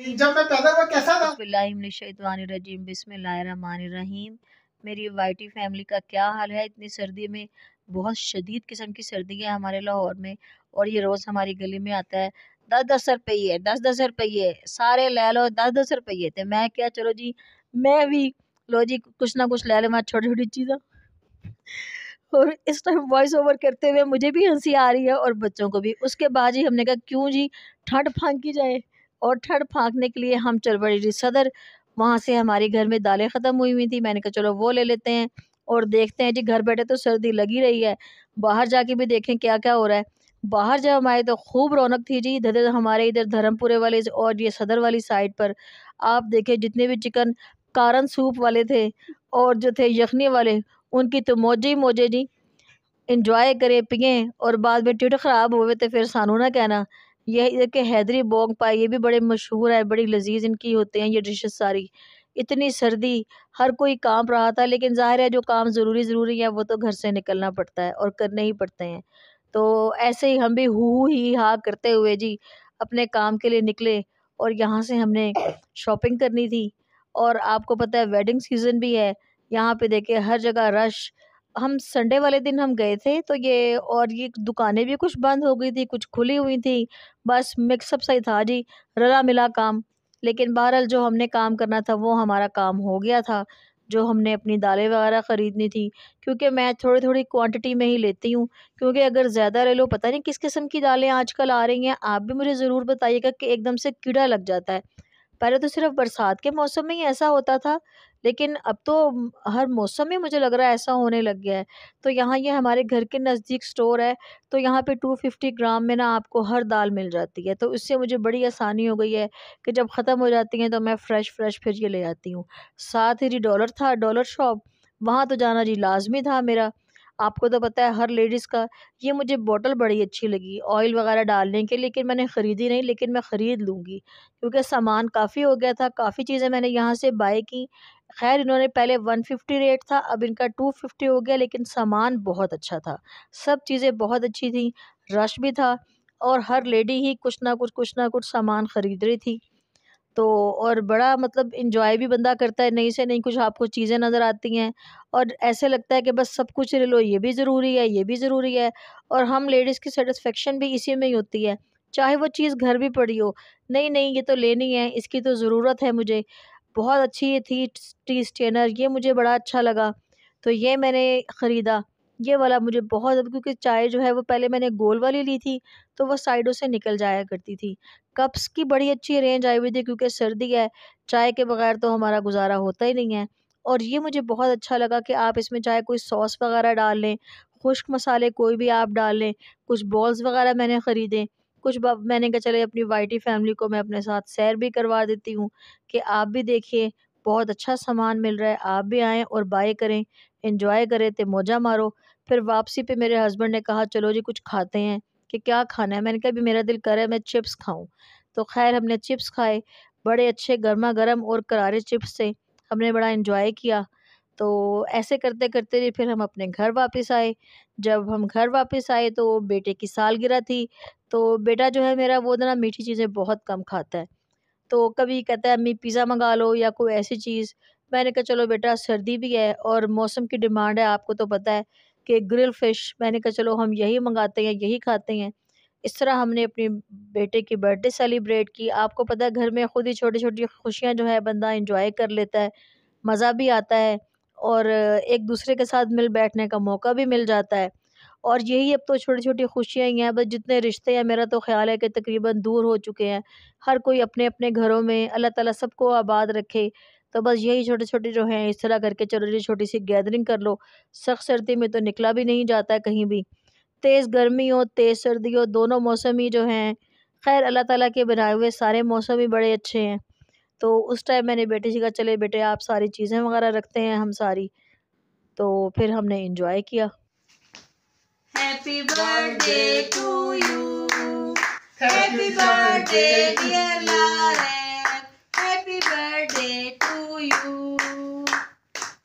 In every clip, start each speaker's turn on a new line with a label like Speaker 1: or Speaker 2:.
Speaker 1: जब मैं पैदा हुआ कैसा था? बिस्मिल्लाहिर्रहमानिर्रहीम, बिस्मिल्लाहिर्रहमानिर्रहीम। मेरी वाइटी फैमिली का क्या हाल है इतनी सर्दी में? बहुत शदीद किस्म की सर्दी है हमारे लाहौर में। और ये रोज़ हमारी गली में आता है, 10-10 रुपये, 10-10 रुपये सारे ले लो, 10-10 रुपये। तो मैं क्या, चलो जी, मैं भी लो जी, कुछ ना कुछ ले लो, मैं छोटी छोटी चीज़ें। और इस टाइम वॉइस ओवर करते हुए मुझे भी हंसी आ रही है और बच्चों को भी। उसके बाद ही हमने कहा क्यों जी ठंड फांकी जाए, और ठंड फांकने के लिए हम चल पड़े जी सदर। वहाँ से हमारे घर में दालें ख़त्म हुई थी, मैंने कहा चलो वो ले लेते हैं और देखते हैं जी। घर बैठे तो सर्दी लगी रही है, बाहर जाके भी देखें क्या क्या हो रहा है। बाहर जब हम आए तो खूब रौनक थी जी। इधर हमारे इधर धर्मपुरे वाले और ये सदर वाली साइड पर आप देखें, जितने भी चिकन कारन सूप वाले थे और जो थे यखनी वाले, उनकी तो मौजे ही मौजे जी। एंजॉय करें, पिएँ और बाद में टिड्ढ ख़राब होवे तो फिर सानू ना कहना। ये कि हैदरी बोंग पाई, ये भी बड़े मशहूर है, बड़ी लज़ीज़ इनकी होते हैं ये डिशेज़ सारी। इतनी सर्दी, हर कोई काँप रहा था, लेकिन ज़ाहिर है जो काम ज़रूरी है वो तो घर से निकलना पड़ता है और करने ही पड़ते हैं। तो ऐसे ही हम भी हू ही हा करते हुए जी अपने काम के लिए निकले। और यहाँ से हमने शॉपिंग करनी थी और आपको पता है वेडिंग सीज़न भी है। यहाँ पे देखिए हर जगह रश। हम संडे वाले दिन हम गए थे तो ये दुकानें भी कुछ बंद हो गई थी, कुछ खुली हुई थी। बस मिक्सअप सा ही था जी, रला-मिला काम। लेकिन बहरहाल जो हमने काम करना था वो हमारा काम हो गया था। जो हमने अपनी दालें वगैरह ख़रीदनी थी, क्योंकि मैं थोड़ी-थोड़ी क्वांटिटी में ही लेती हूँ, क्योंकि अगर ज़्यादा ले लो, पता नहीं किस किस्म की दालें आजकल आ रही हैं। आप भी मुझे ज़रूर बताइएगा कि एकदम से कीड़ा लग जाता है। पहले तो सिर्फ़ बरसात के मौसम में ही ऐसा होता था, लेकिन अब तो हर मौसम में मुझे लग रहा है ऐसा होने लग गया है। तो यहाँ ये हमारे घर के नज़दीक स्टोर है, तो यहाँ पे 250 ग्राम में ना आपको हर दाल मिल जाती है। तो इससे मुझे बड़ी आसानी हो गई है कि जब ख़त्म हो जाती हैं तो मैं फ़्रेश फिर ये ले आती हूँ। साथ ही जी डॉलर था, डॉलर शॉप, वहाँ तो जाना जी लाज़मी था मेरा। आपको तो पता है हर लेडीज़ का। ये मुझे बॉटल बड़ी अच्छी लगी ऑयल वग़ैरह डालने की, लेकिन मैंने ख़रीदी नहीं, लेकिन मैं ख़रीद लूँगी। क्योंकि सामान काफ़ी हो गया था, काफ़ी चीज़ें मैंने यहाँ से बाय की। ख़ैर इन्होंने पहले 150 रेट था, अब इनका 250 हो गया, लेकिन सामान बहुत अच्छा था। सब चीज़ें बहुत अच्छी थी, रश भी था और हर लेडी ही कुछ ना कुछ सामान ख़रीद रही थी। तो और बड़ा मतलब एन्जॉय भी बंदा करता है, नई से नई कुछ आपको चीज़ें नज़र आती हैं और ऐसे लगता है कि बस सब कुछ ले लो, ये भी ज़रूरी है, ये भी ज़रूरी है। और हम लेडीज़ की सैटिस्फैक्शन भी इसी में ही होती है, चाहे वो चीज़ घर भी पड़ी हो। नहीं, नहीं ये तो लेनी है, इसकी तो ज़रूरत है मुझे। बहुत अच्छी ये थी टी स्टेनर, ये मुझे बड़ा अच्छा लगा, तो ये मैंने ख़रीदा। ये वाला मुझे बहुत, क्योंकि चाय जो है वो पहले मैंने गोल वाली ली थी, तो वो साइडों से निकल जाया करती थी। कप्स की बड़ी अच्छी रेंज आई हुई थी, क्योंकि सर्दी है, चाय के बगैर तो हमारा गुजारा होता ही नहीं है। और ये मुझे बहुत अच्छा लगा कि आप इसमें चाहे कोई सॉस वगैरह डाल लें, खुश्क मसाले कोई भी आप डाल लें। कुछ बॉल्स वगैरह मैंने ख़रीदे, कुछ मैंने कहा चले अपनी वाइटी फैमिली को मैं अपने साथ सैर भी करवा देती हूँ कि आप भी देखिए बहुत अच्छा सामान मिल रहा है, आप भी आएँ और बाय करें, इंजॉय करें, तो मौजा मारो। फिर वापसी पे मेरे हस्बैंड ने कहा चलो जी कुछ खाते हैं, कि क्या खाना है? मैंने कहा अभी मेरा दिल कर रहा है मैं चिप्स खाऊँ। तो ख़ैर हमने चिप्स खाए, बड़े अच्छे गरमा-गरम और करारे चिप्स थे, हमने बड़ा एन्जॉय किया। तो ऐसे करते-करते जी फिर हम अपने घर वापस आए। जब हम घर वापस आए तो बेटे की सालगिरह थी, तो बेटा जो है मेरा वो ना मीठी चीज़ें बहुत कम खाता है। तो कभी कहता है अम्मी पिज़्ज़ा मँगा लो या कोई ऐसी चीज़। मैंने कहा चलो बेटा सर्दी भी है और मौसम की डिमांड है, आपको तो पता है कि ग्रिल फ़िश, मैंने कहा चलो हम यही मँगाते हैं, यही खाते हैं। इस तरह हमने अपने बेटे की बर्थडे सेलिब्रेट की। आपको पता है घर में खुद ही छोटी-छोटी खुशियाँ जो है बंदा एन्जॉय कर लेता है, मज़ा भी आता है और एक दूसरे के साथ मिल बैठने का मौका भी मिल जाता है। और यही अब तो छोटी-छोटी खुशियाँ ही हैं, बस जितने रिश्ते हैं मेरा तो ख़्याल है कि तकरीबन दूर हो चुके हैं। हर कोई अपने-अपने घरों में, अल्लाह ताला सबको आबाद रखे। तो बस यही छोटे-छोटे जो हैं इस तरह करके चलो जी छोटी-सी गैदरिंग कर लो। सख्त सर्दी में तो निकला भी नहीं जाता है कहीं भी। तेज़ गर्मी हो, तेज़ सर्दी हो, दोनों मौसम ही जो हैं, ख़ैर अल्लाह ताला के बनाए हुए सारे मौसम ही बड़े अच्छे हैं। तो उस टाइम मैंने बेटे से कहा चले बेटे आप सारी चीज़ें वग़ैरह रखते हैं हम सारी, तो फिर हमने एन्जॉय किया। Happy birthday to you, happy birthday dear Lauren, happy birthday to you.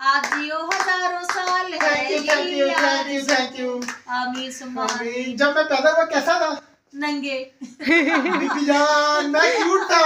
Speaker 1: आप जियो हज़ारों साल है
Speaker 2: थैंक यू।
Speaker 1: आमीन सुम्मा आमीन।
Speaker 2: जब मैं पैदा हुआ कैसा था?
Speaker 1: नंगे।
Speaker 2: बीबी जान मैं क्यूट था।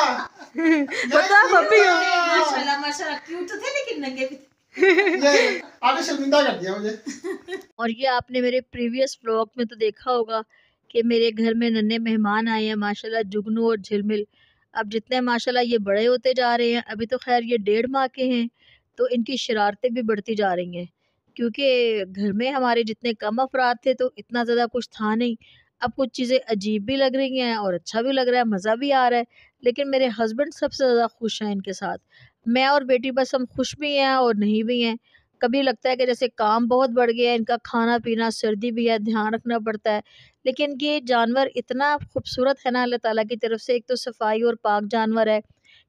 Speaker 1: बता पप्पी हो।
Speaker 2: माशाल्लाह माशाल्लाह क्यूट तो थे लेकिन नंगे भी थे। ये आपने शर्मिंदा कर दिया मुझे।
Speaker 1: और ये आपने मेरे प्रीवियस व्लॉग में तो देखा होगा कि मेरे घर में नन्हे मेहमान आए हैं माशाल्लाह, जुगनू और झिलमिल। अब जितने माशाल्लाह ये बड़े होते जा रहे हैं, अभी तो खैर ये 1.5 माह के हैं, तो इनकी शरारतें भी बढ़ती जा रही हैं, क्योंकि घर में हमारे जितने कम अफराद थे तो इतना ज़्यादा कुछ था नहीं। अब कुछ चीज़ें अजीब भी लग रही हैं और अच्छा भी लग रहा है, मज़ा भी आ रहा है, लेकिन मेरे हस्बैंड सबसे ज़्यादा खुश हैं इनके साथ। मैं और बेटी बस हम खुश भी हैं और नहीं भी हैं। कभी लगता है कि जैसे काम बहुत बढ़ गया है, इनका खाना-पीना, सर्दी भी है, ध्यान रखना पड़ता है। लेकिन ये जानवर इतना खूबसूरत है ना अल्लाह ताला की तरफ से, एक तो सफाई और पाक जानवर है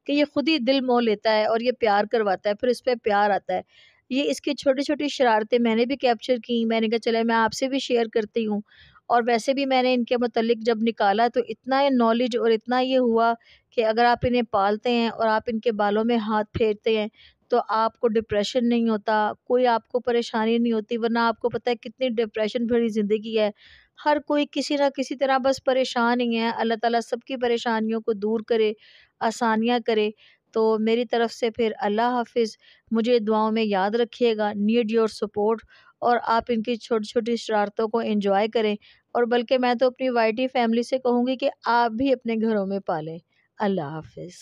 Speaker 1: कि ये खुद ही दिल मोह लेता है और ये प्यार करवाता है, फिर इस पे प्यार आता है। ये इसकी छोटी-छोटी शरारतें मैंने भी कैप्चर की, मैंने कहा चलो मैं आपसे भी शेयर करती हूँ। और वैसे भी मैंने इनके मुतल्लिक जब निकाला तो इतना ये नॉलेज और इतना ये हुआ कि अगर आप इन्हें पालते हैं और आप इनके बालों में हाथ फेरते हैं तो आपको डिप्रेशन नहीं होता, कोई आपको परेशानी नहीं होती, वरना आपको पता है कितनी डिप्रेशन भरी ज़िंदगी है। हर कोई किसी न किसी तरह बस परेशान ही है, अल्लाह ताला सबकी परेशानियों को दूर करे, आसानियाँ करे। तो मेरी तरफ से फिर अल्लाह हाफ़िज़, मुझे दुआओं में याद रखिएगा, नीड योर सपोर्ट। और आप इनकी छोटी-छोटी शरारतों को एन्जॉय करें और बल्कि मैं तो अपनी वाइटी फैमिली से कहूँगी कि आप भी अपने घरों में पालें। अल्लाह हाफ़िज़।